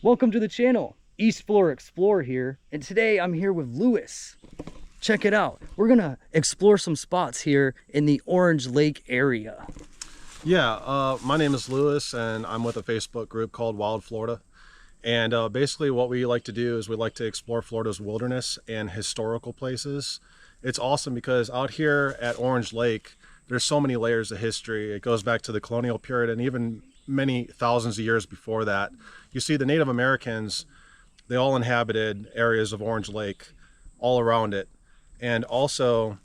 Welcome to the channel. East Florida Explorer here, and today I'm here with Lewis. Check it out. We're gonna explore some spots here in the Orange Lake area. Yeah, my name is Lewis, and I'm with a Facebook group called Wild Florida. And basically what we like to do is we like to explore Florida's wilderness and historical places. It's awesome because out here at Orange Lake, there's so many layers of history. It goes back to the colonial period and even many thousands of years before that. You see, the Native Americans, they all inhabited areas of Orange Lake all around it. And also,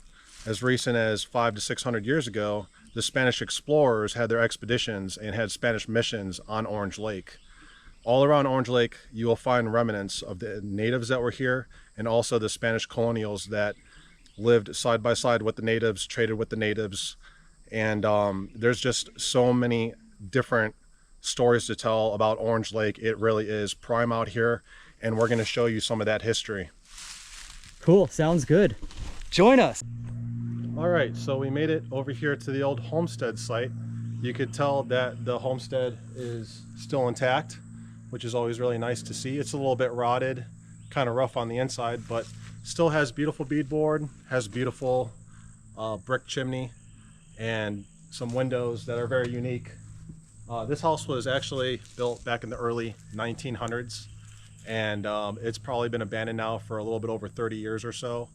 as recent as 500 to 600 years ago, the Spanish explorers had their expeditions and had Spanish missions on Orange Lake. All around Orange Lake, you will find remnants of the natives that were here and also the Spanish colonials that lived side by side with the natives, traded with the natives. And there's just so many different stories to tell about Orange Lake. It really is prime out here, and we're going to show you some of that history. Cool, sounds good. Join us. All right, so we made it over here to the old homestead site. You could tell that the homestead is still intact, which is always really nice to see. It's a little bit rotted, kind of rough on the inside, but still has beautiful beadboard, has beautiful brick chimney, and some windows that are very unique. This house was actually built back in the early 1900s, and it's probably been abandoned now for a little bit over 30 years or so.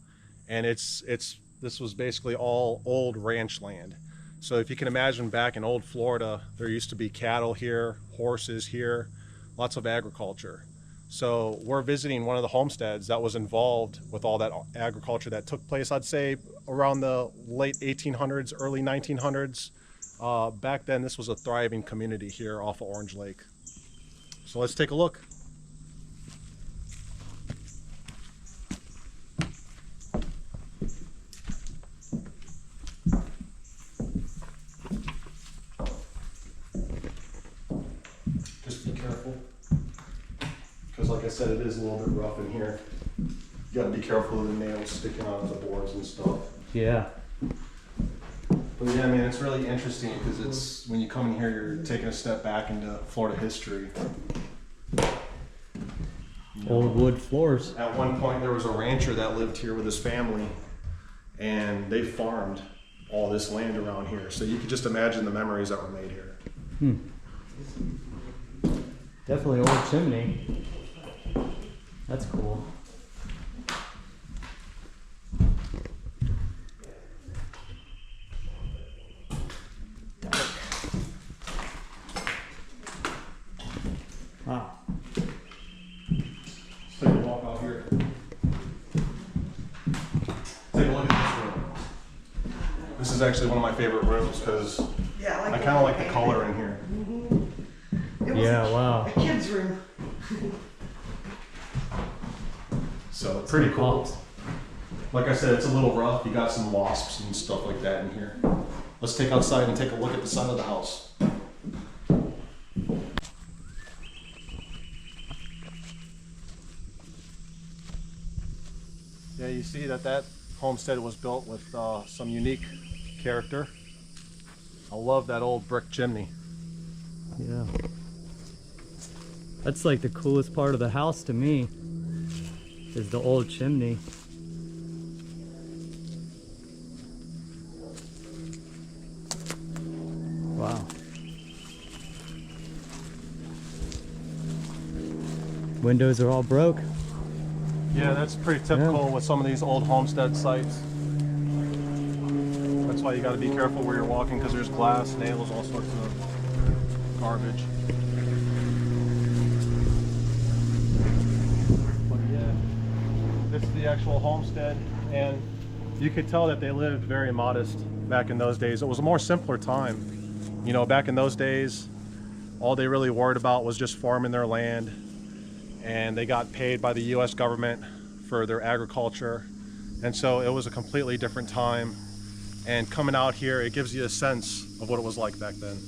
And this was basically all old ranch land. So if you can imagine, back in old Florida, there used to be cattle here, horses here, lots of agriculture. So we're visiting one of the homesteads that was involved with all that agriculture that took place, I'd say, around the late 1800s, early 1900s. Back then, this was a thriving community here off of Orange Lake. So let's take a look. Just be careful, because like I said, it is a little bit rough in here. You got to be careful of the nails sticking out of the boards and stuff. Yeah. But yeah, I mean, it's really interesting because it's, when you come in here, you're taking a step back into Florida history. Old wood floors. At one point, there was a rancher that lived here with his family, and they farmed all this land around here. So you could just imagine the memories that were made here. Definitely old chimney. That's cool. Wow. Let's take a walk out here. Take a look at this room. This is actually one of my favorite rooms because I kind of like the color in here. Yeah, wow. A kid's room. So pretty cool. Like I said, it's a little rough. You got some wasps and stuff like that in here. Let's take outside and take a look at the side of the house. Yeah, you see that homestead was built with some unique character. I love that old brick chimney. Yeah. That's like the coolest part of the house to me, is the old chimney. Wow. Windows are all broke. Yeah, that's pretty typical with some of these old homestead sites. That's why you got to be careful where you're walking, because there's glass, nails, all sorts of garbage. But yeah, this is the actual homestead, and you could tell that they lived very modest back in those days. It was a more simpler time. You know, back in those days, all they really worried about was just farming their land, and they got paid by the US government for their agriculture. And so it was a completely different time. And coming out here, it gives you a sense of what it was like back then.